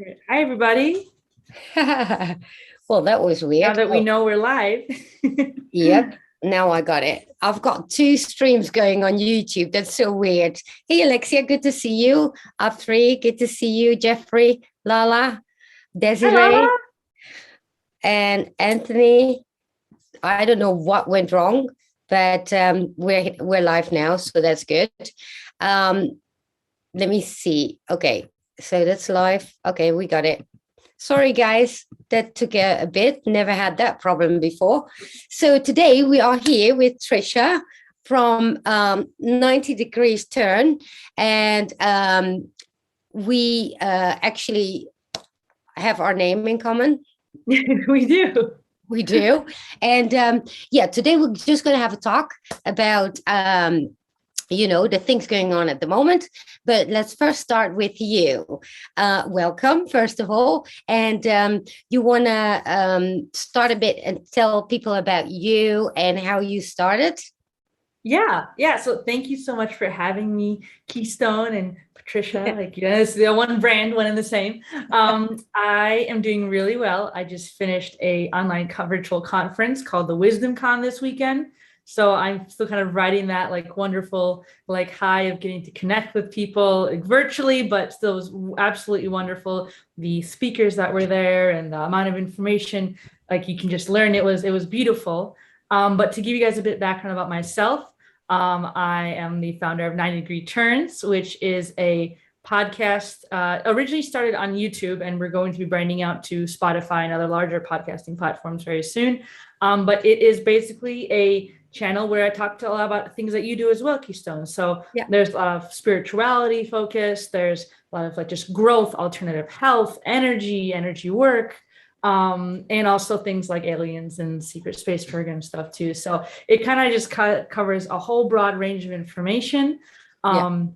Hi, everybody. Well, that was Now weird. that we Oh, know we're live. yep. Now I got it. I've got two streams going on YouTube. That's so weird. Hey, Alexia, good to see you. Three, good to see you. Jeffrey, Lala, Hi, Lala. Desiree, and Anthony. I don't know what went wrong, but we're live now, so that's good. Um, Let me see. Okay, so that's live. Okay, we got it. Sorry, guys, that took a bit. Never had that problem before. So today we are here with Tricia from 90 Degrees Turn, and we actually have our name in common. We do. We do. And yeah, today we're just going to have a talk about the things going on at the moment. But let's first start with you. Welcome, first of all. And you want to start a bit and tell people about you and how you started? Yeah. So thank you so much for having me, Keystone and Patricia. Like, yes, the one brand, one and the same. I am doing really well. I just finished a online virtual conference called the Wisdom Con this weekend. So I'm still kind of riding that like wonderful like high of getting to connect with people like, virtually, but still was absolutely wonderful. The speakers that were there and the amount of information like you can just learn. It was beautiful. But to give you guys a bit of background about myself, I am the founder of 90 Degree Turns, which is a podcast originally started on YouTube, and we're going to be branding out to Spotify and other larger podcasting platforms very soon. But it is basically a channel where I talk to a lot about things that you do as well, Keystone. So Yeah. there's a lot of spirituality focus. There's a lot of like just growth, alternative health, energy work, and also things like aliens and secret space program stuff too. So it kind of just covers a whole broad range of information. Yeah. Um,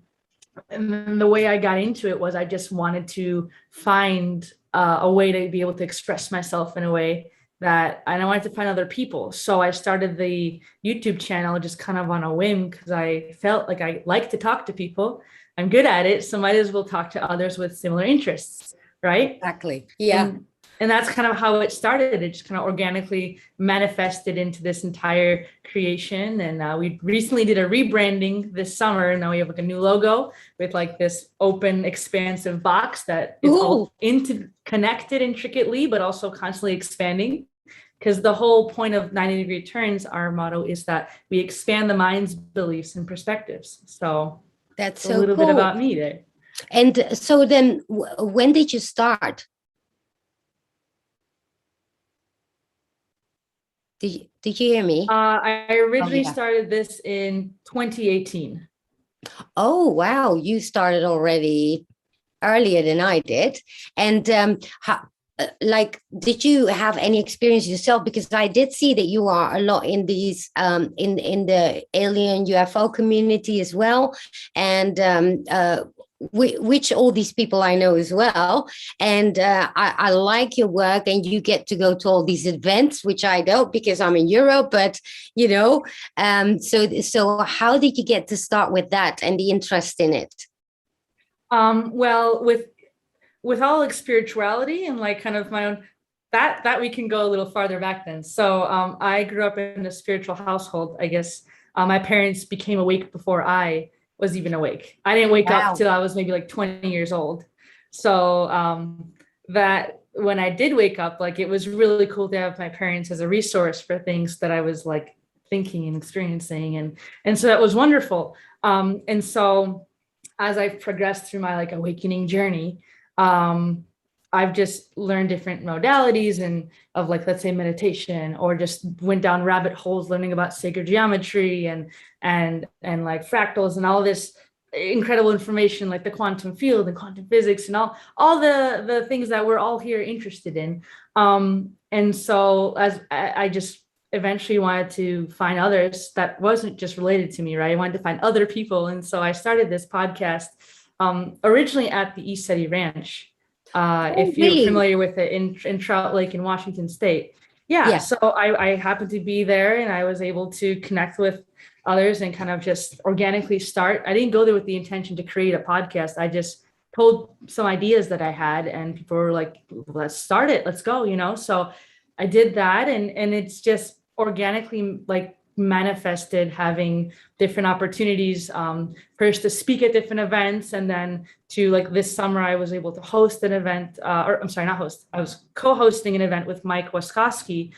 and then the way I got into it was I just wanted to find a way to be able to express myself in a way that and I wanted to find other people. So I started the YouTube channel just kind of on a whim because I felt like I like to talk to people. I'm good at it, so might as well talk to others with similar interests, right? Exactly. Yeah. And that's kind of how it started. It just kind of organically manifested into this entire creation. And we recently did a rebranding this summer. And now we have like a new logo with like this open, expansive box that is Cool. all interconnected intricately, but also constantly expanding. Because the whole point of 90 Degree Turns, our motto is that we expand the mind's beliefs and perspectives. So That's a so little bit cool. about me there. And so then when did you start? Did you hear me? I Oh, originally yeah. started this in 2018. Oh, wow. You started already earlier than I did. And like, did you have any experience yourself? Because I did see that you are a lot in these in the alien UFO community as well, and which all these people I know as well. And I like your work, and you get to go to all these events, which I don't because I'm in Europe. But you know, so how did you get to start with that and the interest in it? Well, with all like spirituality and like kind of my own that we can go a little farther back then. So I grew up in a spiritual household. I guess my parents became awake before I was even awake. I didn't wake up Wow. till I was maybe like 20 years old. So that when I did wake up, like it was really cool to have my parents as a resource for things that I was like thinking and experiencing, and so that was wonderful. And so as I've progressed through my like awakening journey, um, I've just learned different modalities and of like let's say meditation, or just went down rabbit holes learning about sacred geometry and like fractals and all this incredible information like the quantum field and quantum physics and all the things that we're all here interested in. And so as I just eventually wanted to find others that wasn't just related to me, right? I wanted to find other people. And so I started this podcast originally at the East City Ranch. Oh, If you're really? familiar with it in Trout Lake in Washington State. Yeah, Yeah. so I happened to be there and I was able to connect with others and kind of just organically start. I didn't go there with the intention to create a podcast. I just told some ideas that I had, and people were like, let's start it, let's go, So I did that, and it's just organically like manifested having different opportunities, first to speak at different events, and then to like this summer I was able to host an event, or I'm sorry, not host, I was co-hosting an event with Mike Waskowski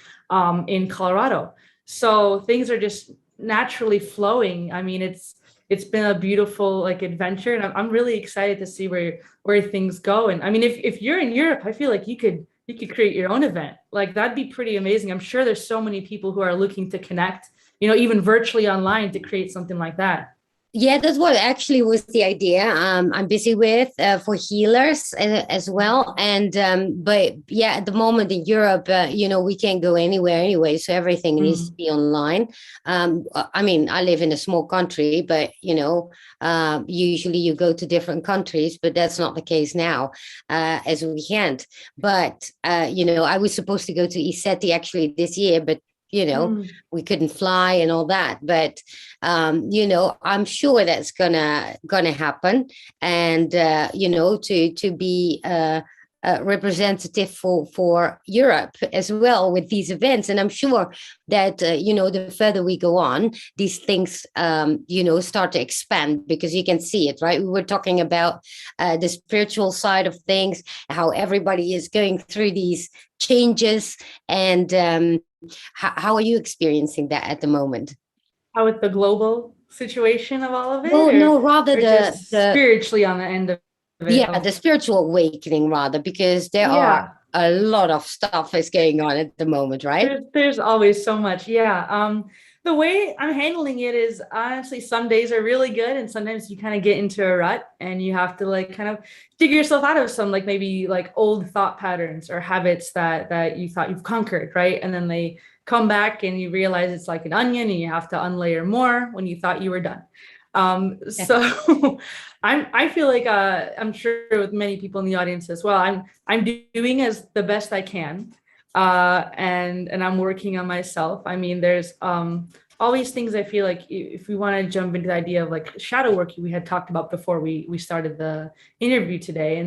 in Colorado. So things are just naturally flowing. I mean, it's been a beautiful like adventure, and I'm really excited to see where things go. And I mean, if you're in Europe, I feel like you could create your own event. Like that'd be pretty amazing. I'm sure there's so many people who are looking to connect, even virtually online, to create something like that. Yeah, that's what actually was the idea. I'm busy with for healers as well, and but yeah, at the moment in Europe, we can't go anywhere anyway, so everything needs to Mm. be online. I mean, I live in a small country, but usually you go to different countries, but that's not the case now, as we can't. But I was supposed to go to ESETI actually this year, but Mm. we couldn't fly and all that, but I'm sure that's gonna happen, and to be representative for Europe as well with these events. And I'm sure that the further we go on, these things start to expand, because you can see it, right? We were talking about the spiritual side of things, how everybody is going through these changes, and how are you experiencing that at the moment? How with the global situation of all of it, No, or no, rather or just spiritually on the end of it? the spiritual awakening, rather, because there are Yeah. a lot of stuff is going on at the moment, right? There's always so much. Yeah. The way I'm handling it is honestly, some days are really good, and sometimes you kind of get into a rut and you have to like kind of dig yourself out of some like maybe like old thought patterns or habits that you thought you've conquered, right? And then they come back and you realize it's like an onion and you have to unlayer more when you thought you were done. Yeah. So I feel like I'm sure with many people in the audience as well, I'm doing as the best I can, and I'm working on myself. I mean, there's all these things. I feel like if we want to jump into the idea of like shadow work, we had talked about before we started the interview today,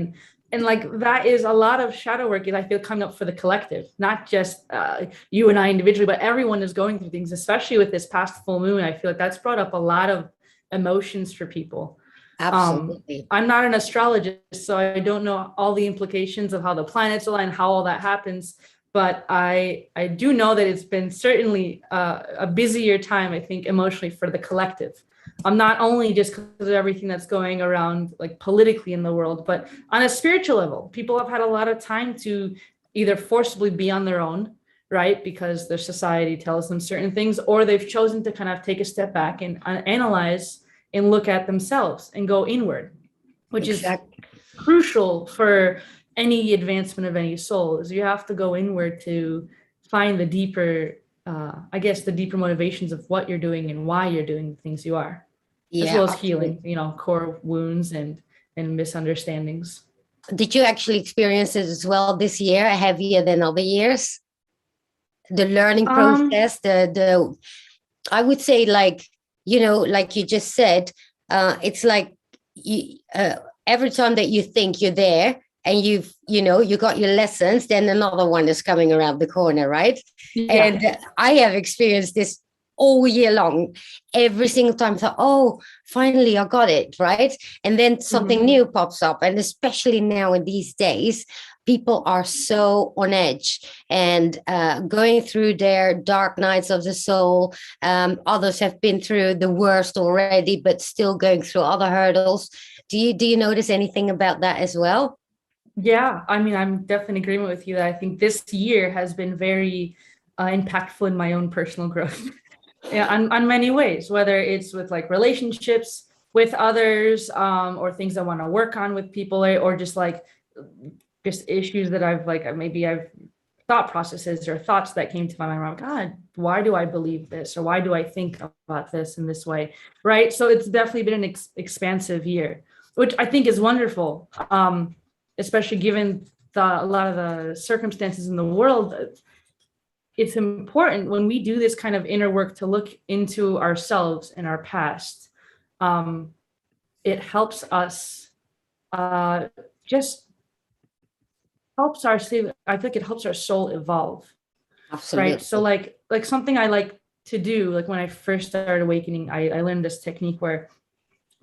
and like that is a lot of shadow work is I feel coming up for the collective, not just you and I individually, but everyone is going through things, especially with this past full moon. I feel like that's brought up a lot of emotions for people. Absolutely. I'm not an astrologist, so I don't know all the implications of how the planets align, how all that happens. But I do know that it's been certainly a busier time, I think, emotionally for the collective. Not only just because of everything that's going around, like politically in the world, but on a spiritual level. People have had a lot of time to either forcibly be on their own, right? Because their society tells them certain things, or they've chosen to kind of take a step back and analyze and look at themselves and go inward, which is Exactly. crucial for any advancement of any soul. Is you have to go inward to find the deeper, I guess, the deeper motivations of what you're doing and why you're doing the things you are, as Yeah, well as healing, absolutely. core wounds and misunderstandings. Did you actually experience it as well this year, heavier than other years? The learning Um, process, the I would say, like, like you just said, it's like every time that you think you're there and you got your lessons, then another one is coming around the corner, right? yeah. And I have experienced this all year long. Every single time I thought, oh, finally I got it, right? And then something Mhm. new pops up. And especially now in these days, people are so on edge and going through their dark nights of the soul. Others have been through the worst already, but still going through other hurdles. Do you notice anything about that as well? Yeah, I mean, I'm definitely in agreement with you that I think this year has been very impactful in my own personal growth. Yeah, on many ways, whether it's with like relationships with others, or things I want to work on with people, or just like just issues that I've thought processes or thoughts that came to my mind around, God, why do I believe this, or why do I think about this in this way, right? So it's definitely been an expansive year, which I think is wonderful, especially given a lot of the circumstances in the world. It's important when we do this kind of inner work to look into ourselves and our past. Um, it helps us just helps our I think it helps our soul evolve. Absolutely. Right. So like something I like to do, like when I first started awakening, I learned this technique where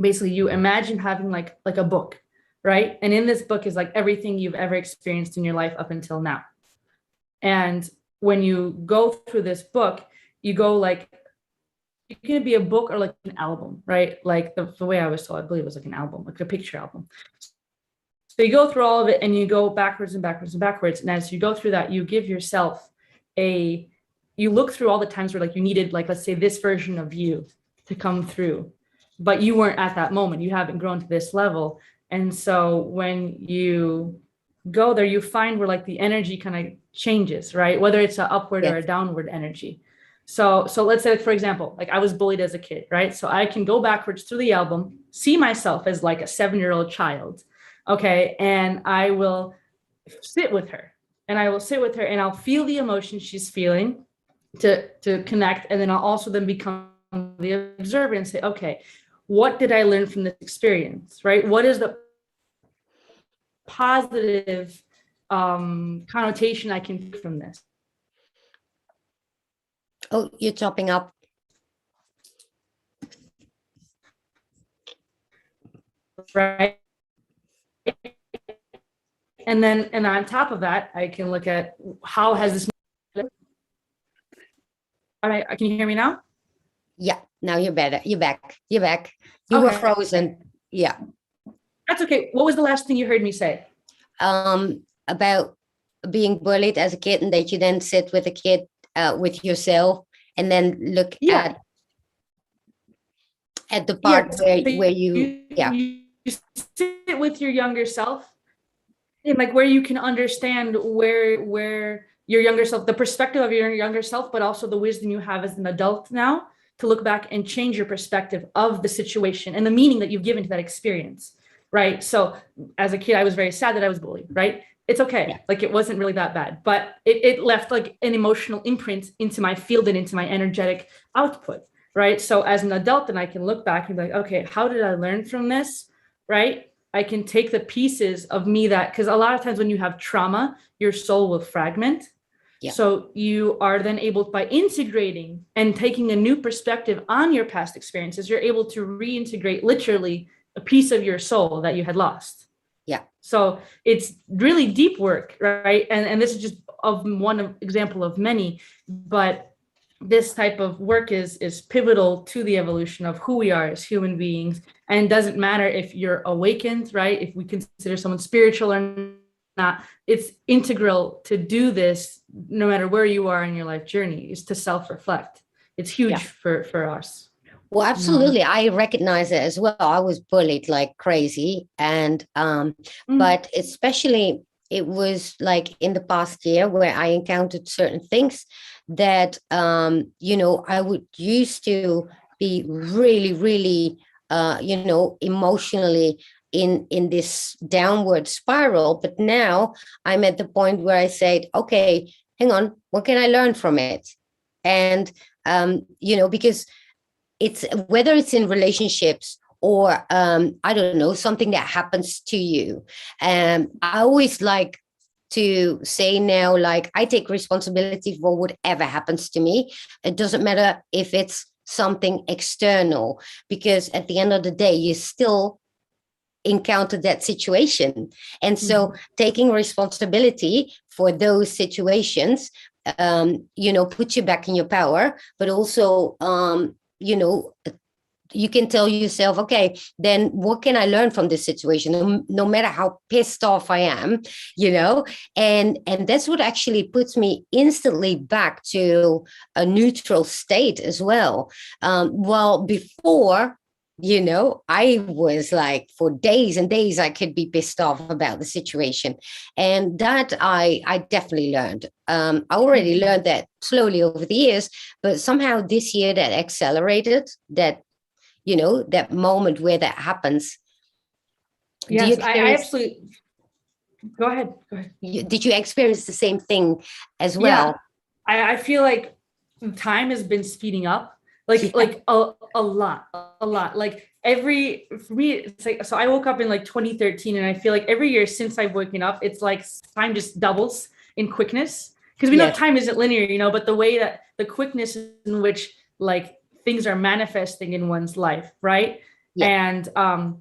basically you imagine having like a book, right? And in this book is like everything you've ever experienced in your life up until now. And when you go through this book, you go like, it can be a book or like an album, right? Like the way I was told, I believe it was like an album, like a picture album. So you go through all of it and you go backwards and backwards and backwards. And as you go through that, you give yourself you look through all the times where like you needed, like, let's say this version of you to come through, but you weren't at that moment. You haven't grown to this level. And so when you go there, you find where like the energy kind of changes, right? Whether it's an upward or a downward energy. So let's say, for example, like I was bullied as a kid, right? So I can go backwards through the album, see myself as like a 7-year-old child. Okay. And I will sit with her and I'll feel the emotion she's feeling to connect. And then I'll also then become the observer and say, okay, what did I learn from this experience, right? What is the positive connotation I can take from this? Oh, you're chopping up. Right. And on top of that, I can look at how has this. All right, can you hear me now? Yeah, now you're better. You're back. You're back. You were frozen. Yeah. That's okay. What was the last thing you heard me say? About being bullied as a kid, and that you then sit with a kid, with yourself, and then look at the part where you sit with your younger self, and like where you can understand where your younger self, the perspective of your younger self, but also the wisdom you have as an adult now to look back and change your perspective of the situation and the meaning that you've given to that experience, right? So as a kid, I was very sad that I was bullied, right? It's okay. Yeah. Like it wasn't really that bad, but it left like an emotional imprint into my field and into my energetic output, right? So as an adult, then I can look back and be like, okay, how did I learn from this, right? I can take the pieces of me that, because a lot of times when you have trauma, your soul will fragment. Yeah. So you are then able, by integrating and taking a new perspective on your past experiences, you're able to reintegrate literally a piece of your soul that you had lost. Yeah. So it's really deep work, right? And this is just one example of many, but this type of work is pivotal to the evolution of who we are as human beings. And it doesn't matter if you're awakened, right? If we consider someone spiritual or not, it's integral to do this no matter where you are in your life journey, is to self-reflect. It's huge for us. Well, absolutely. I recognize it as well. I was bullied like crazy. And but especially it was like in the past year where I encountered certain things that I would used to be really emotionally in this downward spiral. But now I'm at the point where I said, okay, hang on, what can I learn from it? And because it's whether it's in relationships or I don't know, something that happens to you. I always like to say now, like, I take responsibility for whatever happens to me. It doesn't matter if it's something external, because at the end of the day, you still encounter that situation. And so taking responsibility for those situations, puts you back in your power, but also, you can tell yourself, okay, then what can I learn from this situation? No matter how pissed off I am, and that's what actually puts me instantly back to a neutral state as well. Well, before, I was like, for days and days, I could be pissed off about the situation. And that I definitely learned. I already learned that slowly over the years, but somehow this year that accelerated that, that moment where that happens. Yes, I absolutely. Go ahead. Did you experience the same thing as well? Yeah, I feel like time has been speeding up, like a lot. Like for me, it's like, so I woke up in like 2013, and I feel like every year since I've woken up, it's like time just doubles in quickness. Because we know Yes. time isn't linear, but the way that the quickness in which like things are manifesting in one's life, right? Yeah. And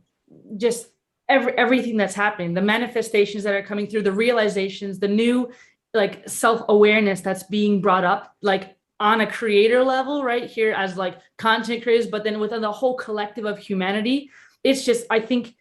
just everything that's happening, the manifestations that are coming through, the realizations, the new like self-awareness that's being brought up, like on a creator level right here as like content creators, but then within the whole collective of humanity, it's just, I think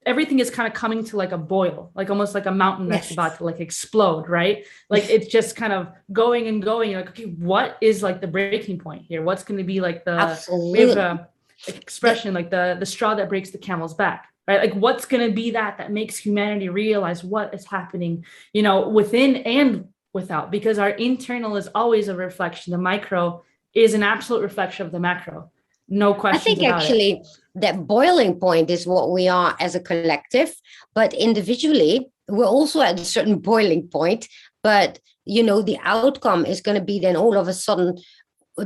everything is kind of coming to like a boil, like almost like a mountain that's Yes. about to like explode, right? Like it's just kind of going and going, like, okay, what is like the breaking point here? What's going to be like we have Absolutely. a expression like the straw that breaks the camel's back, right? Like what's going to be that makes humanity realize what is happening, within and without, because our internal is always a reflection. The micro is an absolute reflection of the macro. No I questions think about it. actually that boiling point is what we are as a collective, but individually, we're also at a certain boiling point. But, the outcome is going to be then all of a sudden,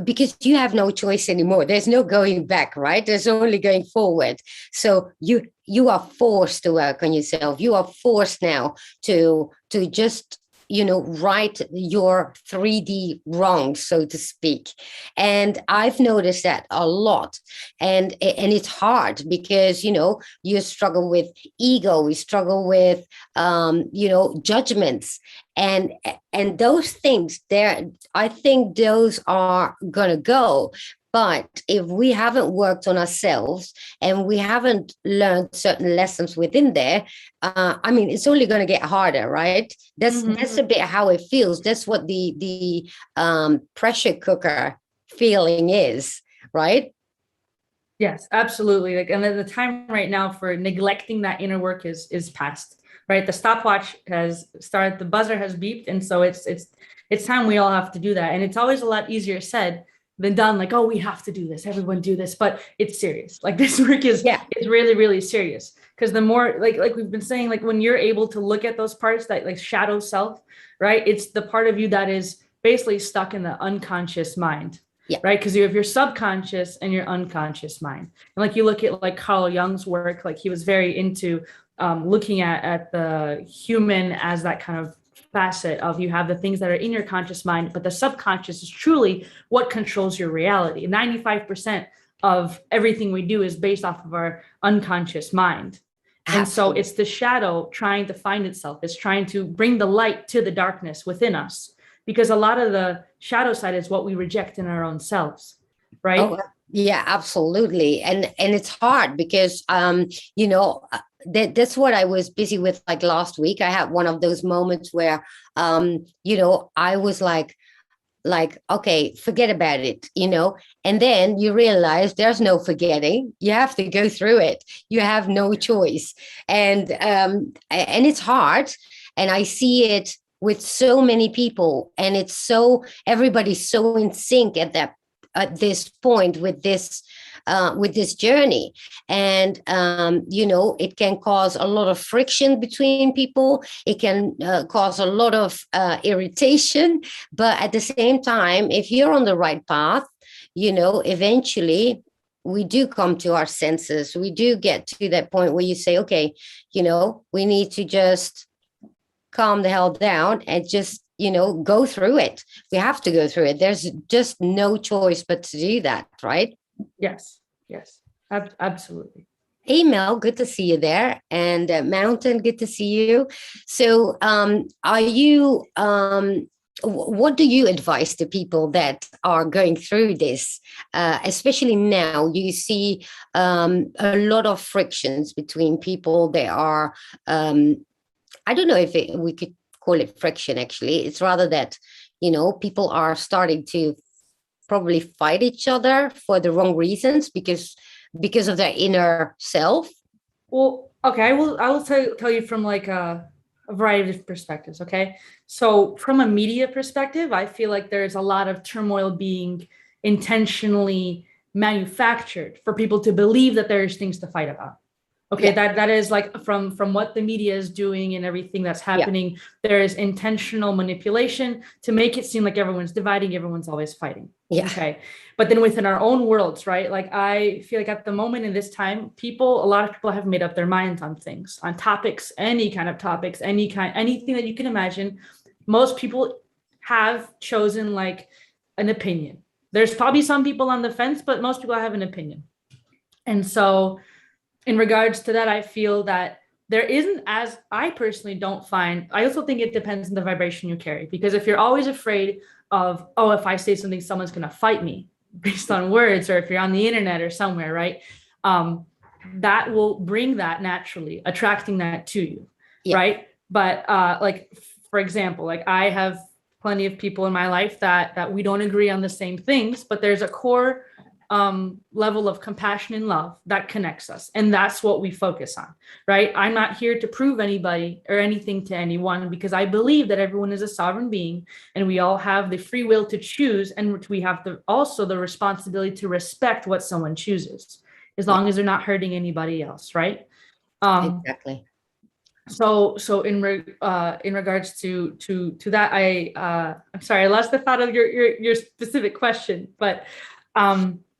because you have no choice anymore. There's no going back, right? There's only going forward. So you are forced to work on yourself. You are forced now to just right your 3D wrongs, so to speak. And I've noticed that a lot. And it's hard because you struggle with ego, we struggle with judgments, and those things there. I think those are gonna go. But if we haven't worked on ourselves and we haven't learned certain lessons within there, I mean, it's only going to get harder, right? That's a bit how it feels. That's what the pressure cooker feeling is, right? Yes, absolutely. Like, and the time right now for neglecting that inner work is past, right? The stopwatch has started, the buzzer has beeped, and so it's time we all have to do that. And it's always a lot easier said than done. Like, oh, we have to do this, everyone do this, but it's serious. Like this work is really, really serious. Because the more like we've been saying, like when you're able to look at those parts, that like shadow self, right? It's the part of you that is basically stuck in the unconscious mind. Yeah. Right. Because you have your subconscious and your unconscious mind. And like you look at like Carl Jung's work, like he was very into looking at the human as that kind of facet of, you have the things that are in your conscious mind, but the subconscious is truly what controls your reality. 95% of everything we do is based off of our unconscious mind. And Absolutely. so it's the shadow trying to find itself. It's trying to bring the light to the darkness within us, because a lot of the shadow side is what we reject in our own selves, right? Oh, yeah, absolutely. And it's hard because that's what I was busy with like last week. I had one of those moments where I was like, okay, forget about it, and then you realize there's no forgetting. You have to go through it. You have no choice. And it's hard. And I see it with so many people, and it's so, everybody's so in sync at this point with this journey. And it can cause a lot of friction between people. It can cause a lot of irritation, but at the same time, if you're on the right path, eventually we do come to our senses. We do get to that point where you say, okay, we need to just calm the hell down and just go through it. We have to go through it. There's just no choice but to do that, right? Yes, absolutely. Hey Mel, good to see you there. And Mountain, good to see you. So are you what do you advise to people that are going through this, especially now? You see a lot of frictions between people. There are I don't know if we could call it friction, actually. It's rather that, people are starting to probably fight each other for the wrong reasons because of their inner self. Well, okay, I will tell you from like a variety of perspectives. Okay. So from a media perspective, I feel like there's a lot of turmoil being intentionally manufactured for people to believe that there's things to fight about. Okay, that is like from what the media is doing and everything that's happening, there is intentional manipulation to make it seem like everyone's dividing, everyone's always fighting. Yeah. Okay. But then within our own worlds, right? Like I feel like at the moment in this time, a lot of people have made up their minds on things, on topics, any kind of topics, anything that you can imagine. Most people have chosen like an opinion. There's probably some people on the fence, but most people have an opinion. And so in regards to that, I feel that there isn't, as I personally don't find, I also think it depends on the vibration you carry. Because if you're always afraid of, oh, if I say something, someone's going to fight me based on words, or if you're on the internet or somewhere, right? That will bring that naturally, attracting that to you, right? But like, for example, like I have plenty of people in my life that we don't agree on the same things, but there's a core level of compassion and love that connects us. And that's what we focus on, right? I'm not here to prove anybody or anything to anyone, because I believe that everyone is a sovereign being and we all have the free will to choose. And we have also the responsibility to respect what someone chooses, as long as they're not hurting anybody else, right? Exactly. So in regards to that, I'm sorry, I lost the thought of your specific question, but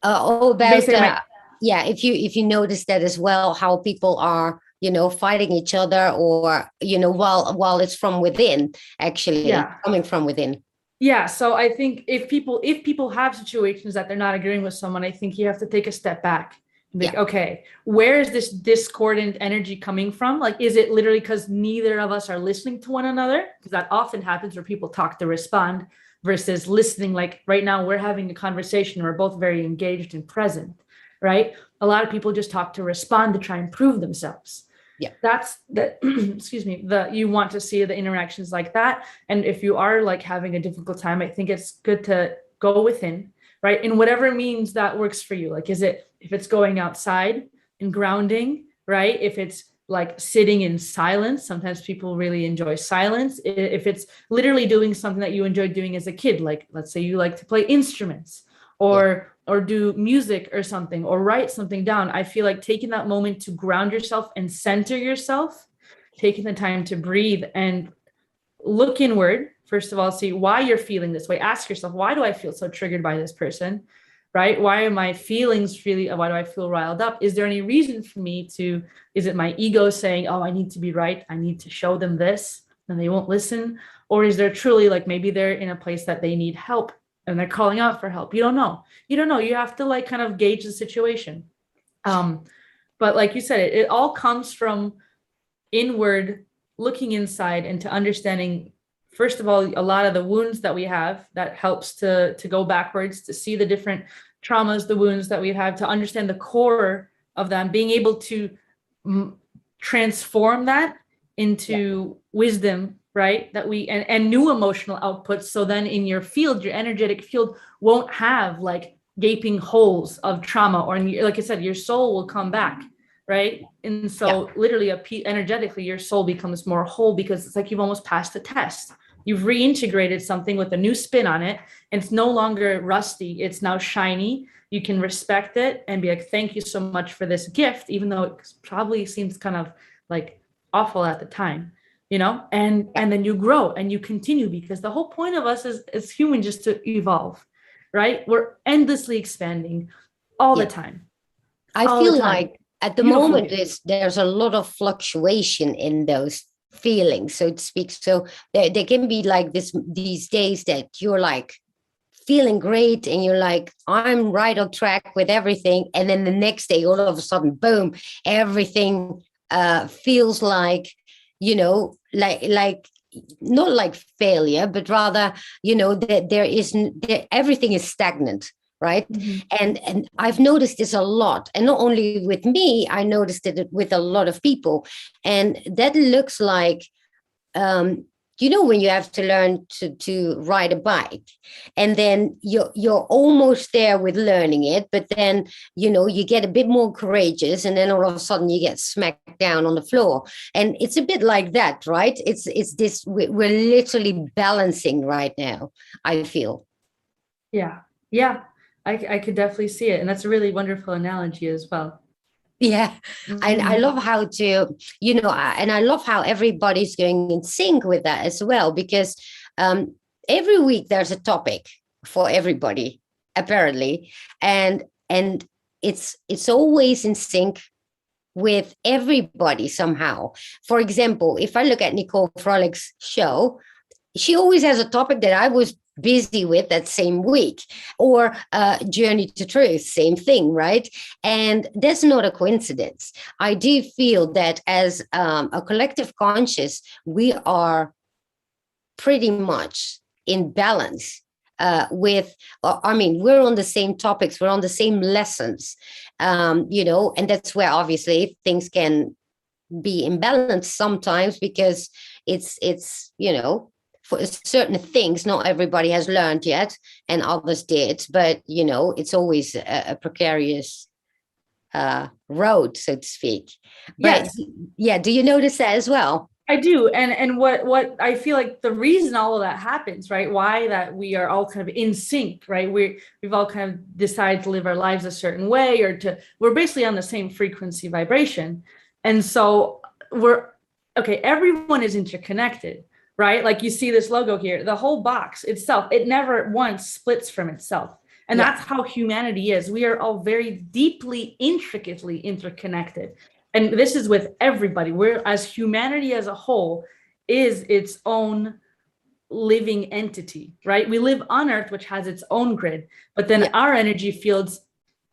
about if you notice that as well, how people are fighting each other, or while it's from within, actually coming from within. Yeah, so I think if people have situations that they're not agreeing with someone, I think you have to take a step back and be like, okay, where is this discordant energy coming from? Like, is it literally because neither of us are listening to one another? Because that often happens where people talk to respond versus listening. Like right now, we're having a conversation. We're both very engaged and present, right? A lot of people just talk to respond to try and prove themselves. Yeah, that's that. Excuse me. You want to see the interactions like that. And if you are like having a difficult time, I think it's good to go within, right? In whatever means that works for you. Like, if it's going outside and grounding, right? If it's like sitting in silence, sometimes people really enjoy silence. If it's literally doing something that you enjoyed doing as a kid, like let's say you like to play instruments or do music or something, or write something down. I feel like taking that moment to ground yourself and center yourself, taking the time to breathe and look inward. First of all, see why you're feeling this way. Ask yourself, why do I feel so triggered by this person? Right? Why are my feelings really, why do I feel riled up? Is there any reason for me to, is it my ego saying, oh, I need to be right, I need to show them this, and they won't listen? Or is there truly like, maybe they're in a place that they need help and they're calling out for help? You don't know. You have to like kind of gauge the situation. But like you said, it all comes from inward, looking inside and to understanding, first of all, a lot of the wounds that we have. That helps to go backwards, to see the different traumas, the wounds that we have, to understand the core of them, being able to transform that into wisdom, right? That we, and new emotional outputs. So then in your field, your energetic field won't have like gaping holes of trauma, or like I said, your soul will come back, right? And so literally energetically, your soul becomes more whole, because it's like you've almost passed the test. You've reintegrated something with a new spin on it, and it's no longer rusty. It's now shiny. You can respect it and be like, thank you so much for this gift, even though it probably seems kind of like awful at the time, and then you grow and you continue, because the whole point of us as humans just to evolve, right? We're endlessly expanding all the time. I feel like at the moment there's a lot of fluctuation in those feelings, so to speak. So there can be like these days that you're like feeling great and you're like, I'm right on track with everything, and then the next day all of a sudden, boom, everything feels like like not like failure, but rather that there isn't, everything is stagnant, right? And I've noticed this a lot, and not only with me, I noticed it with a lot of people. And that looks like when you have to learn to ride a bike, and then you're almost there with learning it, but then you get a bit more courageous, and then all of a sudden you get smacked down on the floor. And it's a bit like that, right? It's this, we're literally balancing right now, I feel. Yeah I could definitely see it, and that's a really wonderful analogy as well. Yeah, and I Mhm. love how to, and I love how everybody's going in sync with that as well, because um, every week there's a topic for everybody, apparently, and it's always in sync with everybody somehow. For example, if I look at Nicole Frolic's show, she always has a topic that I was busy with that same week, or Journey to Truth, same thing, right? And that's not a coincidence. I do feel that as a collective conscious, we are pretty much in balance with, I mean, we're on the same topics, we're on the same lessons, and that's where obviously things can be imbalanced sometimes, because it's for certain things not everybody has learned yet and others did, but it's always a precarious road, so to speak. But Yes. yeah, do you notice that as well? I do. And what I feel like the reason all of that happens, right? Why that we are all kind of in sync, right? We've all kind of decided to live our lives a certain way, or we're basically on the same frequency vibration. And so we're okay, everyone is interconnected, right? Like you see this logo here, the whole box itself, it never once splits from itself. And Yeah, that's how humanity is. We are all very deeply, intricately interconnected, and this is with everybody. We're, as humanity as a whole, is its own living entity, right? We live on Earth, which has its own grid, but then yeah, our energy fields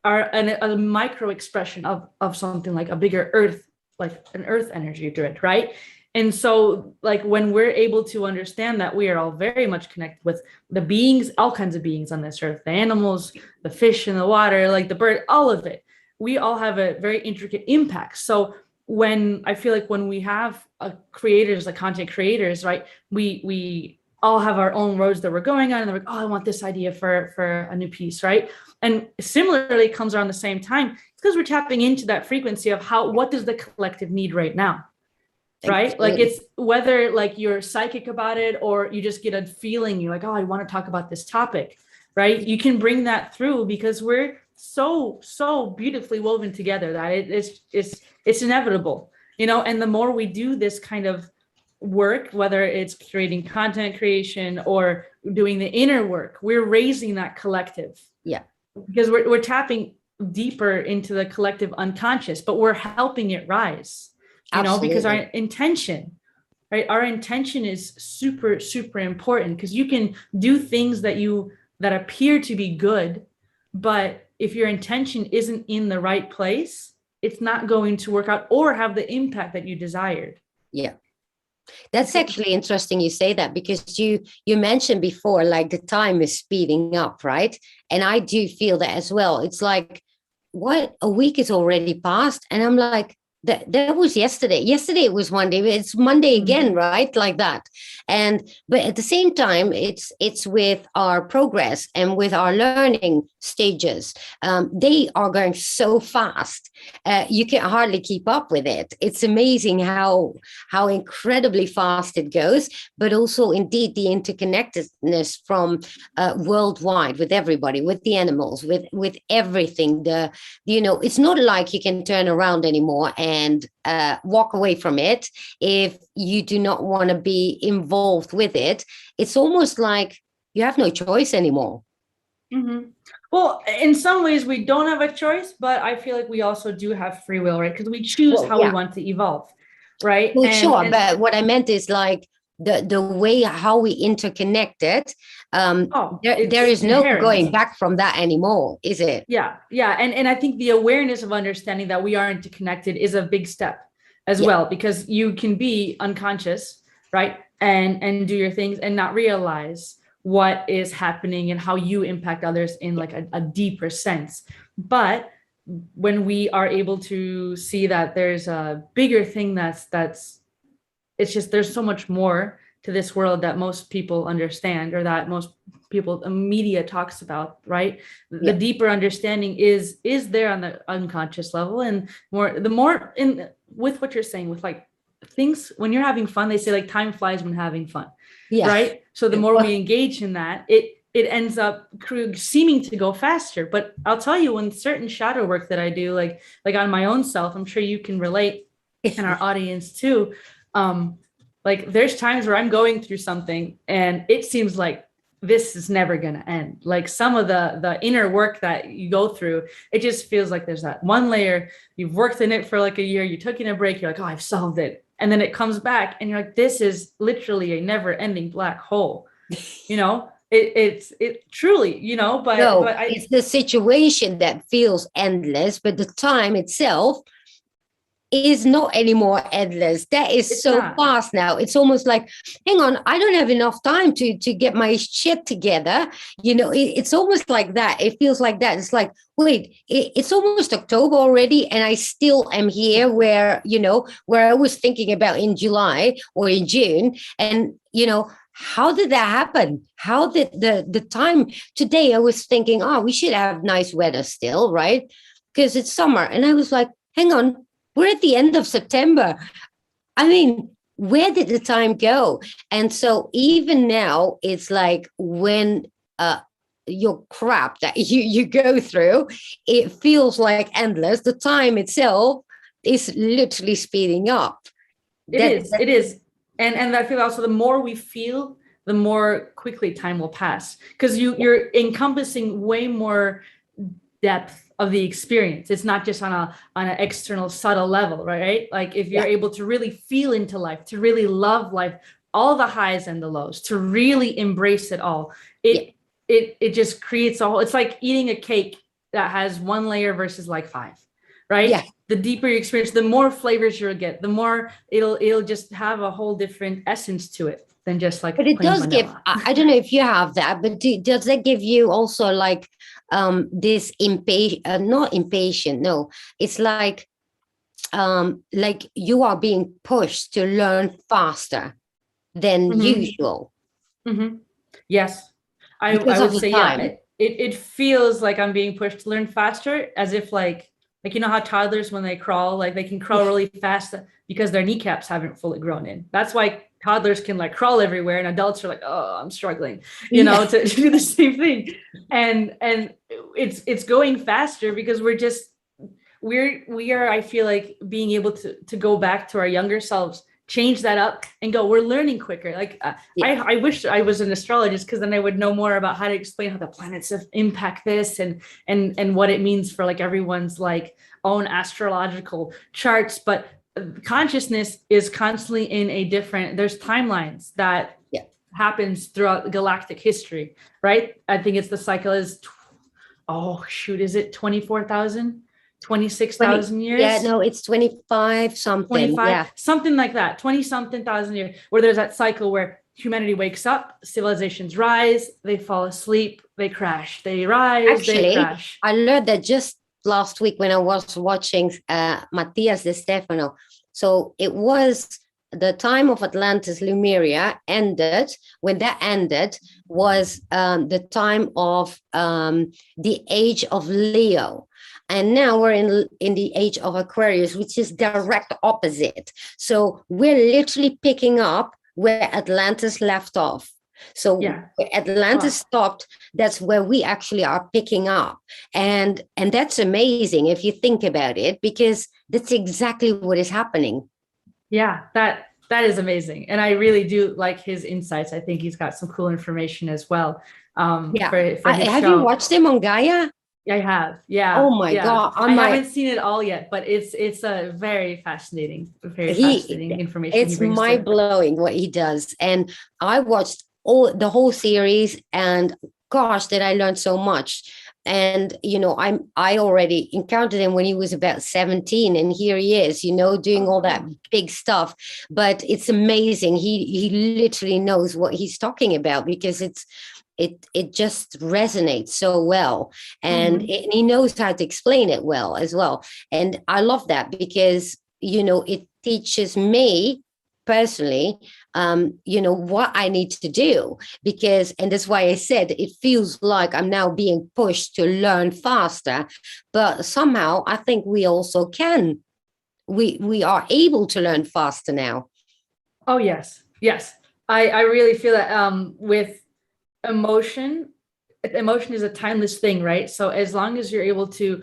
are a micro expression of something like a bigger Earth, like an Earth energy grid, right? And so, like, when we're able to understand that we are all very much connected with the beings, all kinds of beings on this earth, the animals, the fish in the water, like the bird, all of it, we all have a very intricate impact. So when I feel like when we have creators, like content creators, right, we all have our own roads that we're going on, and they're like, oh, I want this idea for a new piece, right? And similarly, it comes around the same time. It's because we're tapping into that frequency of what does the collective need right now, right? Like, absolutely. it's whether like you're psychic about it or you just get a feeling, you're like, oh, I want to talk about this topic, right? You can bring that through because we're so beautifully woven together that it's inevitable, and the more we do this kind of work, whether it's creating content creation or doing the inner work, we're raising that collective, Yeah, because we're tapping deeper into the collective unconscious, but we're helping it rise, because our absolutely. intention, right? Our intention is super, super important, because you can do things that appear to be good, but if your intention isn't in the right place, it's not going to work out or have the impact that you desired. Yeah. That's actually interesting you say that, because you mentioned before, like, the time is speeding up, right? And I do feel that as well. It's like, what, a week is already passed, and I'm like, that was yesterday. Yesterday it was Monday, but it's Monday again, Mhm. right? Like that. And but at the same time, it's with our progress and with our learning stages. They are going so fast, you can hardly keep up with it. It's amazing how incredibly fast it goes, but also indeed the interconnectedness from worldwide, with everybody, with the animals, with everything. It's not like you can turn around anymore and walk away from it if you do not want to be involved with it. It's almost like you have no choice anymore. Mhm. Well, in some ways we don't have a choice, but I feel like we also do have free will, right? Because we choose Well, how we yeah. want to evolve, right? Well, And sure, and but what I meant is like the way how we interconnected. oh, There it's is no inherent. going back from that anymore, is it? Yeah. And I think the awareness of understanding that we are interconnected is a big step as Yeah, well, because you can be unconscious, right? And do your things and not realize what is happening and how you impact others in like a deeper sense. But when we are able to see that there's a bigger thing that's it's just, there's so much more to this world that most people understand, or that most people, media talks about, right? The yeah, deeper understanding is there on the unconscious level. And the more in with what you're saying, with like things, when you're having fun, they say like time flies when having fun, yeah. right? So the more we engage in that, it ends up seeming to go faster. But I'll tell you, when certain shadow work that I do, like on my own self, I'm sure you can relate, and our audience too. Like there's times where I'm going through something and it seems like this is never going to end. Like some of the inner work that you go through, it just feels like there's that one layer. You've worked in it for like a year, you took in a break, you're like, oh, I've solved it. And then it comes back and you're like, this is literally a never ending black hole. You know, it truly, you know, No, but it's the situation that feels endless, but the time itself is not anymore endless. That is so not. fast now. It's almost like, hang on, I don't have enough time to get my shit together. You know, it's almost like that. It feels like that. It's like, wait, it's almost October already, and I still am here where, you know, where I was thinking about in July or in June. And, you know, how did that happen? How did the time today? I was thinking, oh, we should have nice weather still, right? Because it's summer. And I was like, hang on, we're at the end of September. I mean, where did the time go? And so even now, it's like when your crap that you go through, it feels like endless. The time itself is literally speeding up. It is. And I feel also the more we feel, the more quickly time will pass, because you're encompassing way more depth of the experience. It's not just on an external subtle level, right? Like if you're able to really feel into life, to really love life, all the highs and the lows, to really embrace it all, it just creates a whole, it's like eating a cake that has one layer versus like five, right? Yeah. The deeper you experience, the more flavors you'll get, the more it'll just have a whole different essence to it than just like But it does give, vanilla. I don't know if you have that, but does that give you also like this impatient, not impatient, no, it's like you are being pushed to learn faster than usual. Yes, Because I of would the say, yeah, time. it feels like I'm being pushed to learn faster, as if like you know how toddlers, when they crawl, like they can crawl really fast because their kneecaps haven't fully grown in. That's why toddlers can like crawl everywhere, and adults are like, oh, I'm struggling, you know, to do the same thing. And it's going faster because we are, I feel like, being able to go back to our younger selves, change that up and go, we're learning quicker. Like I wish I was an astrologist, because then I would know more about how to explain how the planets impact this and what it means for like everyone's like own astrological charts. But consciousness is constantly in a different, there's timelines that happens throughout galactic history, right? I think it's the cycle is, oh shoot, is it 24,000? 26,000 years? Yeah, no, it's 25 something. 25, something like that, 20 something thousand years, where there's that cycle where humanity wakes up, civilizations rise, they fall asleep, they crash, they rise, actually, they crash. I learned that just last week when I was watching Matthias de Stefano. So it was the time of Atlantis, Lemuria ended. When that ended was the time of the age of Leo. And now we're in the age of Aquarius, which is direct opposite. So we're literally picking up where Atlantis left off. So where Atlantis stopped, that's where we actually are picking up. And that's amazing if you think about it, because that's exactly what is happening. Yeah, that is amazing. And I really do like his insights. I think he's got some cool information as well. For his have show. You watched him on Gaia? I have. Yeah. Oh my God. I haven't seen it all yet, but it's a very fascinating information. It's mind blowing what he does. And I watched the whole series, and gosh, did I learn so much. And you know, I already encountered him when he was about 17, and here he is, you know, doing all that big stuff. But it's amazing. He literally knows what he's talking about, because it just resonates so well, and he knows how to explain it well as well. And I love that, because you know, it teaches me personally you know, what I need to do, and that's why I said it feels like I'm now being pushed to learn faster. But somehow I think we also can, we are able to learn faster now. Oh yes, I really feel that with emotion, emotion is a timeless thing, right? So as long as you're able to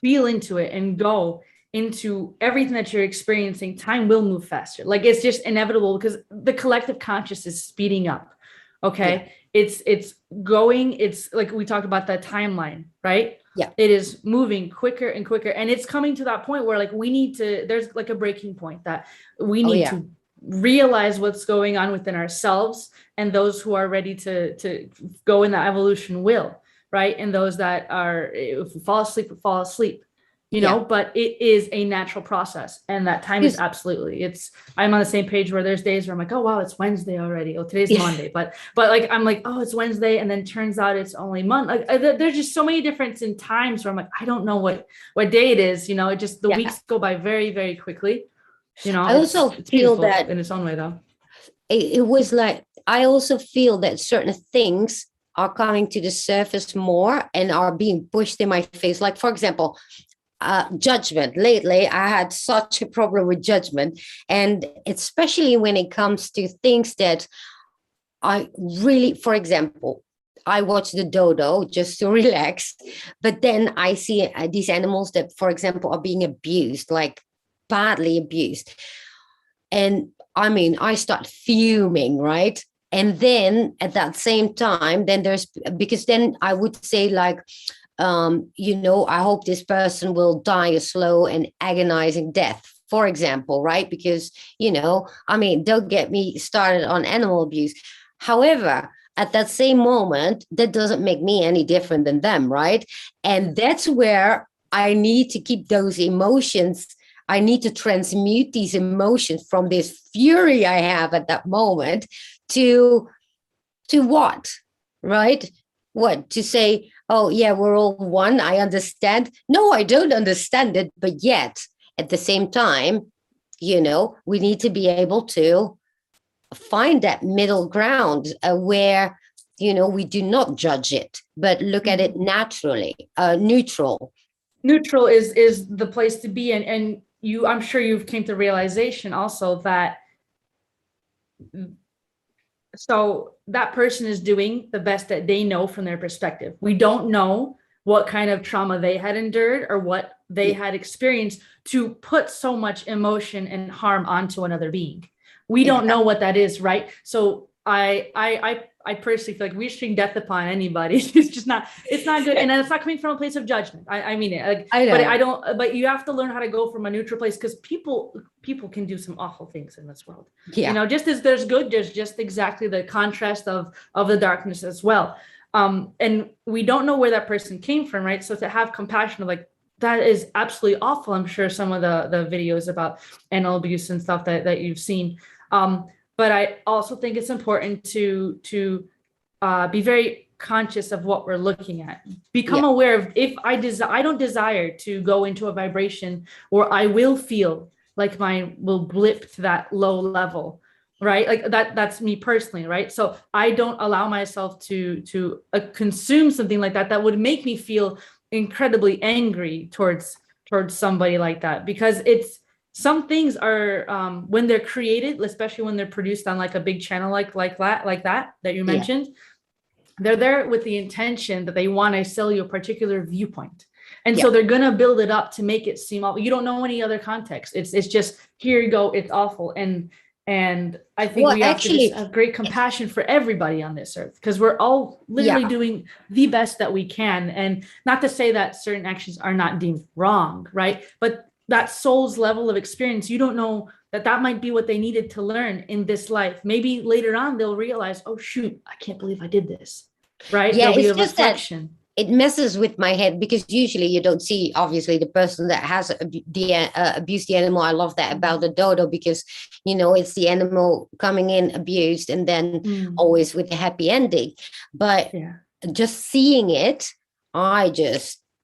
feel into it and go into everything that you're experiencing, time will move faster. Like it's just inevitable because the collective conscious is speeding up. Okay. It's going, it's like we talked about that timeline, right? Yeah. It is moving quicker and quicker. And it's coming to that point where like we need to, there's like a breaking point that we need to realize what's going on within ourselves, and those who are ready to go in that evolution will, right? And those that are, if we fall asleep, we fall asleep, you know, but it is a natural process. And that time is absolutely, I'm on the same page where there's days where I'm like, oh, wow, it's Wednesday already. Oh, today's Monday. But like, I'm like, oh, it's Wednesday. And then turns out it's only Monday. Like, there's just so many difference in times where I'm like, I don't know what day it is. You know, it just, the weeks go by very, very quickly. You know, I also feel that in its own way though. It was like, I also feel that certain things are coming to the surface more and are being pushed in my face. Like, for example, judgment. Lately, I had such a problem with judgment. And especially when it comes to things that I really, for example, I watch the dodo just to relax. But then I see these animals that, for example, are being abused, like badly abused. And I mean, I start fuming, right? And then at that same time, then because then I would say like, you know, I hope this person will die a slow and agonizing death, for example, right? Because, you know, I mean, don't get me started on animal abuse. However, at that same moment, that doesn't make me any different than them, right? And that's where I need to keep those emotions. I need to transmute these emotions from this fury I have at that moment to what, right? What, to say, oh, yeah, we're all one. I understand. No, I don't understand it. But yet, at the same time, you know, we need to be able to find that middle ground where, you know, we do not judge it, but look at it naturally, neutral. Neutral is the place to be. And you, I'm sure you've came to realization also that so that person is doing the best that they know from their perspective. We don't know what kind of trauma they had endured or what they had experienced to put so much emotion and harm onto another being. We don't know what that is, right? So I personally feel like wishing death upon anybody is just not, it's not good. And it's not coming from a place of judgment. I mean it. Like, but I don't, but you have to learn how to go from a neutral place, because people can do some awful things in this world. You know, just as there's good, there's just exactly the contrast of the darkness as well. And we don't know where that person came from, right? So to have compassion of like, that is absolutely awful. I'm sure some of the videos about animal abuse and stuff that you've seen. But I also think it's important to be very conscious of what we're looking at. Become aware of, if I don't desire to go into a vibration where I will feel like mine will blip to that low level, right? Like that's me personally, right? So I don't allow myself to consume something like that would make me feel incredibly angry towards somebody like that, because some things are when they're created, especially when they're produced on like a big channel like that you mentioned, they're there with the intention that they want to sell you a particular viewpoint. And so they're going to build it up to make it seem awful. You don't know any other context. It's just, here you go, it's awful. And I think we have to just have great compassion for everybody on this earth, because we're all literally doing the best that we can. And not to say that certain actions are not deemed wrong, right? But that soul's level of experience, you don't know that might be what they needed to learn in this life. Maybe later on they'll realize, oh shoot, I can't believe I did this, right? Yeah, There'll it's just reflection. That it messes with my head, because usually you don't see, obviously, the person that has abused the animal. I love that about the dodo, because, you know, it's the animal coming in abused and then always with a happy ending. But just seeing it,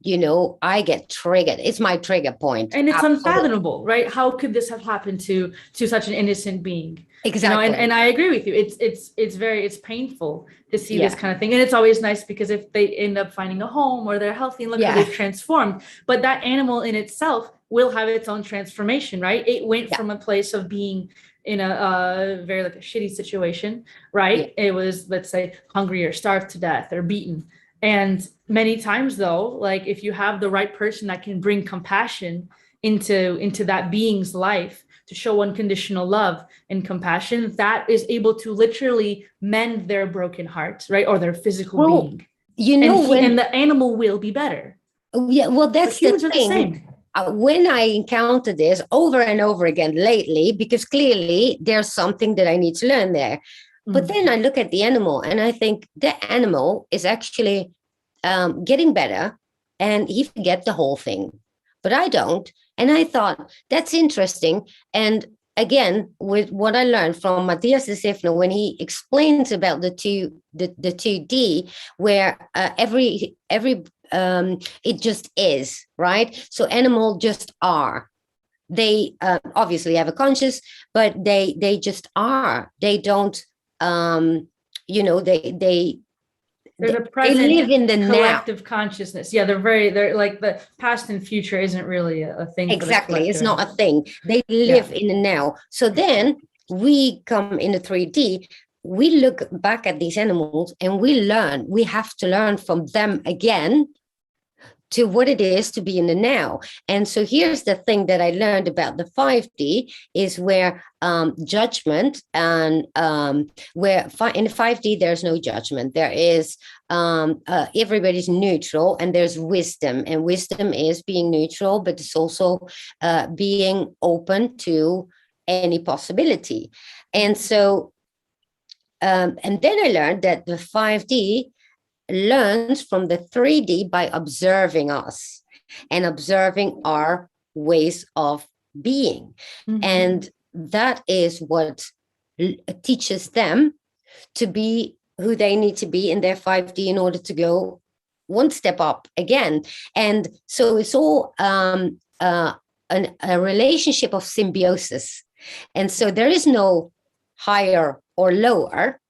you know, I get triggered. It's my trigger point. And it's unfathomable, right? How could this have happened to such an innocent being? Exactly. You know, and I agree with you. It's painful to see this kind of thing. And it's always nice, because if they end up finding a home or they're healthy and look how they've transformed, but that animal in itself will have its own transformation, right? It went from a place of being in a very like a shitty situation, right? It was, let's say, hungry or starved to death or beaten. And many times though, like if you have the right person that can bring compassion into that being's life to show unconditional love and compassion, that is able to literally mend their broken hearts, right? Or their physical being. You know, and the animal will be better. Yeah, well, that's the humans are the thing. same. When I encounter this over and over again lately, because clearly there's something that I need to learn there. But then I look at the animal and I think the animal is actually getting better, and he forget the whole thing, but I don't. And I thought that's interesting. And again, with what I learned from Matthias de Sifner, when he explains about the 2D, where every it just is, right? So animal just are. They obviously have a conscious, but they just are. They don't, there's a present, they live in the collective now. consciousness. Yeah, they're like the past and future isn't really a thing. Exactly, it's not a thing. They live in the now. So then we come in the 3D. We look back at these animals and we learn. We have to learn from them again to what it is to be in the now. And so here's the thing that I learned about the 5D is where judgment and where in the 5D, there's no judgment. There is everybody's neutral, and there's wisdom. And wisdom is being neutral, but it's also being open to any possibility. And so, and then I learned that the 5D learns from the 3D by observing us and observing our ways of being. And that is what teaches them to be who they need to be in their 5D in order to go one step up again. And so it's all a relationship of symbiosis. And so there is no higher or lower.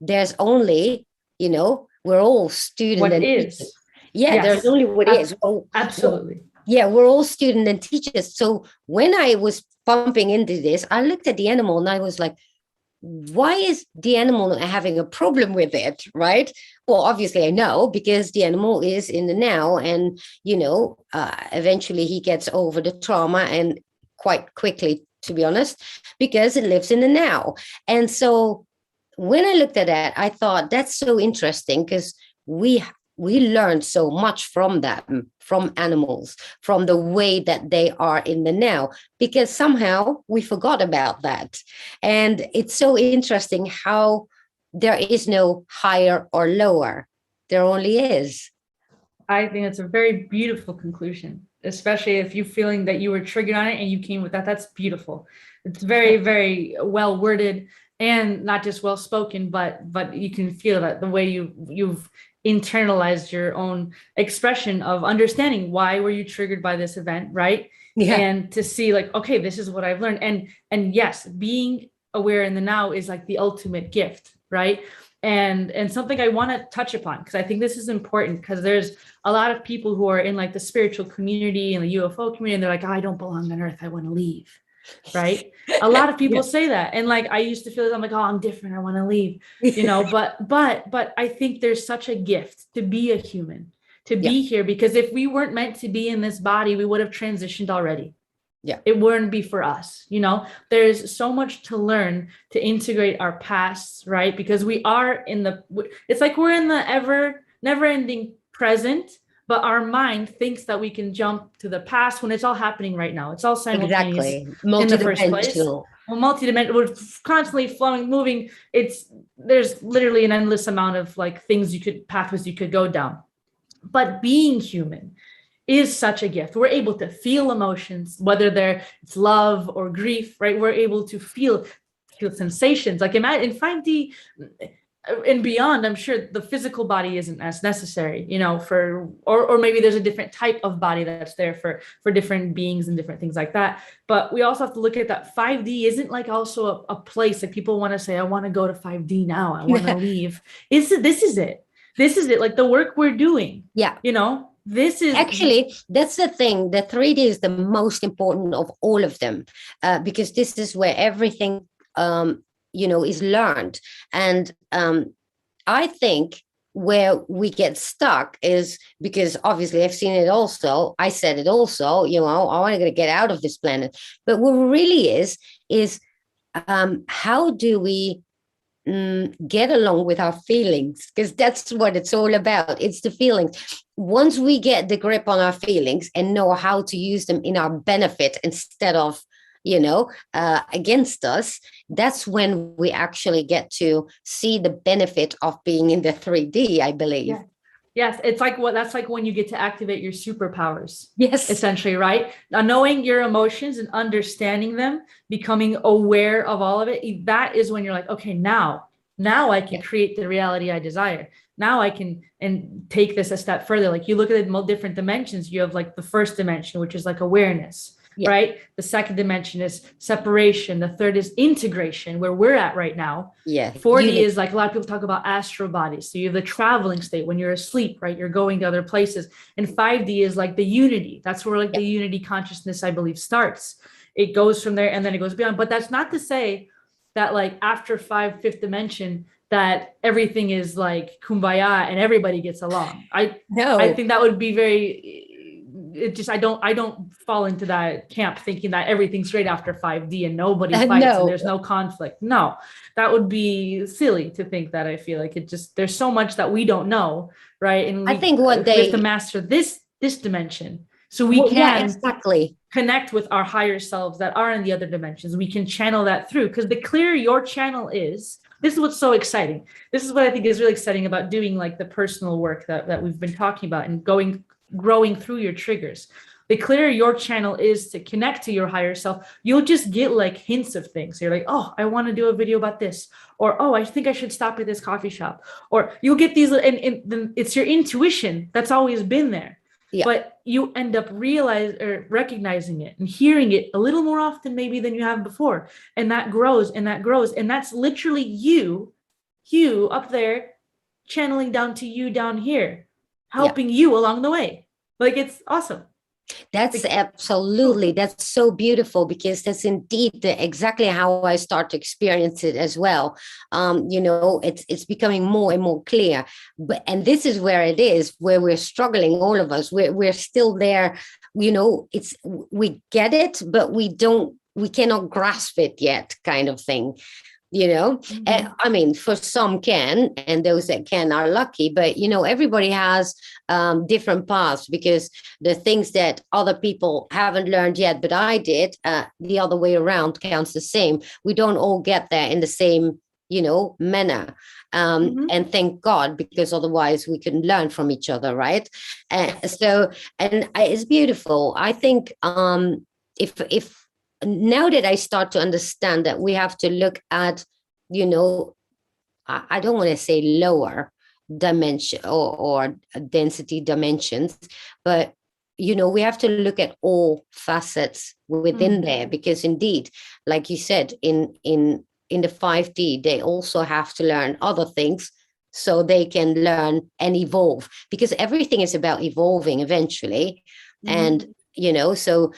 There's only, we're all student what and is. teachers. Yeah, there's only what is. Absolutely. Yeah, we're all student and teachers. So when I was pumping into this, I looked at the animal and I was like, why is the animal having a problem with it, right? Well, obviously I know, because the animal is in the now, and, eventually he gets over the trauma, and quite quickly, to be honest, because it lives in the now. And so when I looked at that, I thought that's so interesting, because we learned so much from them, from animals, from the way that they are in the now, because somehow we forgot about that. And it's so interesting how there is no higher or lower. There only is. I think it's a very beautiful conclusion, especially if you're feeling that you were triggered on it and you came with that. That's beautiful. It's very, very well worded, and not just well spoken, but you can feel that the way you've internalized your own expression of understanding why were you triggered by this event, right? Yeah. And to see like, okay, this is what I've learned. And yes, being aware in the now is like the ultimate gift, right? And something I want to touch upon, because I think this is important, because there's a lot of people who are in like the spiritual community and the UFO community, and they're like, oh, I don't belong on Earth, I want to leave. Right? A lot of people say that. And like I used to feel I'm like, oh, I'm different, I want to leave, but I think there's such a gift to be a human, to be here, because if we weren't meant to be in this body, we would have transitioned already. Yeah, it wouldn't be for us. There's so much to learn to integrate our pasts, right? Because we are it's like we're in the never ending present, but our mind thinks that we can jump to the past when it's all happening right now. It's all simultaneous. Exactly. In the first place. Well, multidimensional, we're constantly flowing, moving. There's literally an endless amount of like pathways you could go down. But being human is such a gift. We're able to feel emotions, whether it's love or grief, right? We're able to feel sensations. Like imagine in 5D and beyond, I'm sure the physical body isn't as necessary, or maybe there's a different type of body that's there for different beings and different things like that. But we also have to look at that 5D isn't like also a place that people want to say, I want to go to 5D now, I want to leave. This is it. Like the work we're doing. Yeah. this is Actually, that's the thing. The 3D is the most important of all of them, because this is where everything, is learned. And I think where we get stuck is because obviously I've seen it also. I said it also, I want to get out of this planet. But what really is how do we get along with our feelings? Because that's what it's all about. It's the feelings. Once we get the grip on our feelings and know how to use them in our benefit instead of, against us, that's when we actually get to see the benefit of being in the 3D, I believe. Yeah. Yes, it's like that's like when you get to activate your superpowers. Yes. Essentially, right? Now, knowing your emotions and understanding them, becoming aware of all of it, that is when you're like, okay, now I can create the reality I desire. Now I can and take this a step further. Like you look at the different dimensions, you have like the first dimension, which is like awareness. Yeah. Right. The second dimension is separation. The third is integration, where we're at right now. Yeah. 4D is like a lot of people talk about astral bodies. So you have the traveling state when you're asleep, right? You're going to other places. And 5D is like the unity. That's where like the unity consciousness, I believe, starts. It goes from there and then it goes beyond. But that's not to say that like after fifth dimension, that everything is like kumbaya and everybody gets along. I think that would be I don't fall into that camp thinking that everything's great after 5D and nobody fights and there's no conflict. No, that would be silly to think that. I feel like there's so much that we don't know, right? And I think we have to master this dimension so we can exactly connect with our higher selves that are in the other dimensions. We can channel that through, because the clearer your channel is, this is what's so exciting. This is what I think is really exciting about doing like the personal work that we've been talking about and growing through your triggers. The clearer your channel is to connect to your higher self, you'll just get like hints of things. You're like, oh, I want to do a video about this, or oh, I think I should stop at this coffee shop, or you'll get these, and it's your intuition that's always been there. Yeah. But you end up recognizing it and hearing it a little more often maybe than you have before, and that grows and that grows, and that's literally you up there channeling down to you down here, helping you along the way. Like, it's awesome. That's absolutely, that's so beautiful, because that's indeed exactly how I start to experience it as well. It's becoming more and more clear, and this is where it is, where we're struggling, all of us, we're still there. We get it, but we cannot grasp it yet, kind of thing. Mm-hmm. I mean, for some can, and those that can are lucky, but everybody has different paths, because the things that other people haven't learned yet, but I did, the other way around counts the same. We don't all get there in the same manner, mm-hmm. And thank God, because otherwise we couldn't learn from each other, right? So it's beautiful. I think if now that I start to understand that we have to look at, I don't want to say lower dimension or density dimensions, but, we have to look at all facets within there, because indeed, like you said, in the 5D, they also have to learn other things so they can learn and evolve, because everything is about evolving eventually. Mm-hmm. And so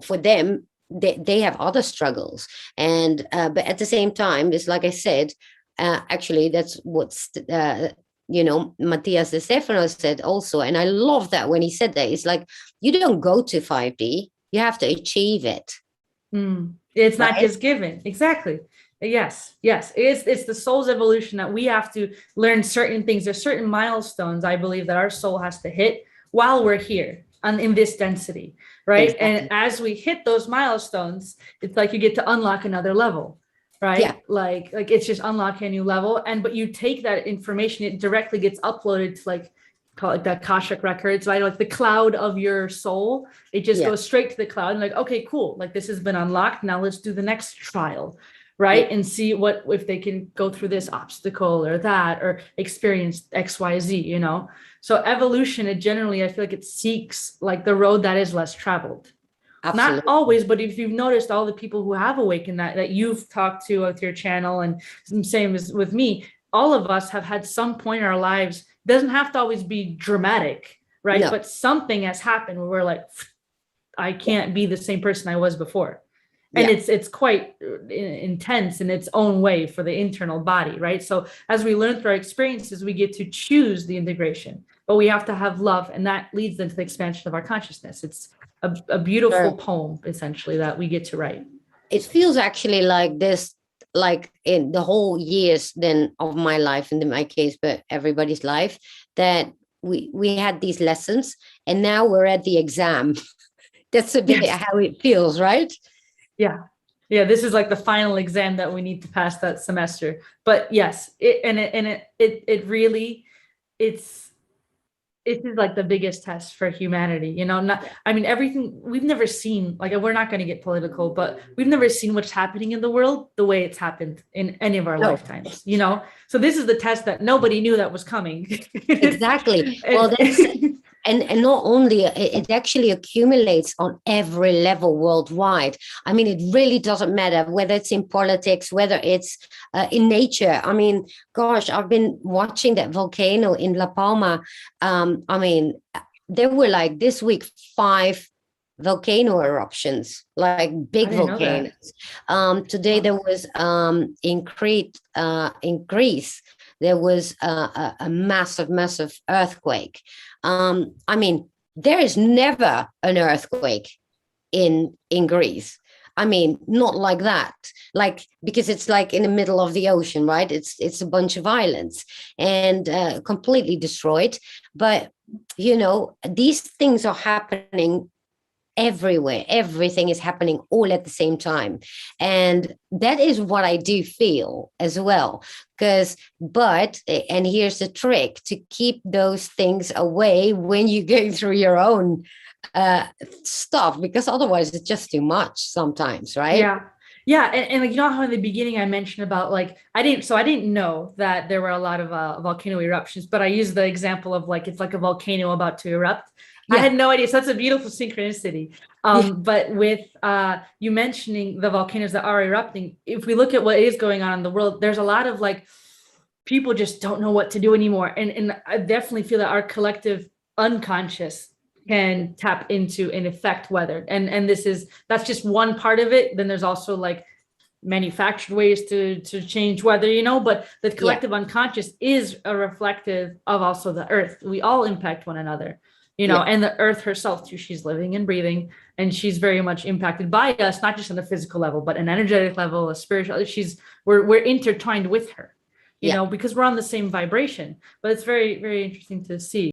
for them, they have other struggles, and but at the same time, it's like I said, actually that's what's Matthias De Stefano said also, and I love that when he said that. It's like, you don't go to 5D, you have to achieve it. It's not just given. Exactly. Yes. It's the soul's evolution that we have to learn certain things. There's certain milestones, I believe, that our soul has to hit while we're here in this density, right? Exactly. And as we hit those milestones, it's like you get to unlock another level, right? Yeah. Like it's just unlocking a new level. But you take that information, it directly gets uploaded to call it the Akashic records, right? Like the cloud of your soul. It just goes straight to the cloud and okay, cool. Like, this has been unlocked. Now let's do the next trial, right? And see if they can go through this obstacle or that, or experience XYZ, So evolution, I feel like it seeks like the road that is less traveled. Absolutely. Not always, but if you've noticed, all the people who have awakened that you've talked to with your channel, and same as with me, all of us have had some point in our lives. Doesn't have to always be dramatic, right? No. But something has happened where we're like, I can't be the same person I was before. And Yeah. it's quite intense in its own way for the internal body, right? So as we learn through our experiences, we get to choose the integration, but we have to have love, and that leads into the expansion of our consciousness. It's a beautiful Sure. poem, essentially, that we get to write. It feels actually like this, like in the whole years then of my life, and in my case, but everybody's life, that we had these lessons, and now we're at the exam. That's a bit Yes. how it feels, right? Yeah. Yeah, this is like the final exam that we need to pass that semester. But yes, it really, it's it is like the biggest test for humanity, you know. Not, I mean, everything we've never seen, like, we're not going to get political, but we've never seen what's happening in the world the way it's happened in any of our No. lifetimes, you know. So this is the test that nobody knew that was coming. Exactly. Well, that's, and not only it actually accumulates on every level worldwide. I mean, it really doesn't matter whether it's in politics, whether it's in nature. I mean, gosh, I've been watching that volcano in La Palma. I mean, there were like this week 5 volcano eruptions, like I big didn't know that. volcanoes. Today there was in Crete, in Greece, there was a massive, massive earthquake. I mean, there is never an earthquake in Greece. I mean, not like that. Like, because it's like in the middle of the ocean, right? It's a bunch of islands and completely destroyed. But you know, these things are happening everywhere. Everything is happening all at the same time, and that is what I do feel as well. Because, but, and here's the trick: to keep those things away when you go through your own stuff, because otherwise it's just too much sometimes, right? Yeah. Yeah. And like, you know how in the beginning I mentioned about, like, I didn't know that there were a lot of volcano eruptions, but I used the example of, like, it's like a volcano about to erupt. I Yeah, had no idea. So that's a beautiful synchronicity. yeah, But with you mentioning the volcanoes that are erupting, if we look at what is going on in the world, there's a lot of, like, people just don't know what to do anymore. And I definitely feel that our collective unconscious can tap into and affect weather. And that's just one part of it. Then there's also, like, manufactured ways to change weather, you know, but the yeah, collective unconscious is a reflective of also the earth. We all impact one another, you know, yeah, and the earth herself too. She's living and breathing, and she's very much impacted by us, not just on a physical level, but an energetic level, a spiritual. We're intertwined with her, you yeah. know, because we're on the same vibration. But it's very, very interesting to see.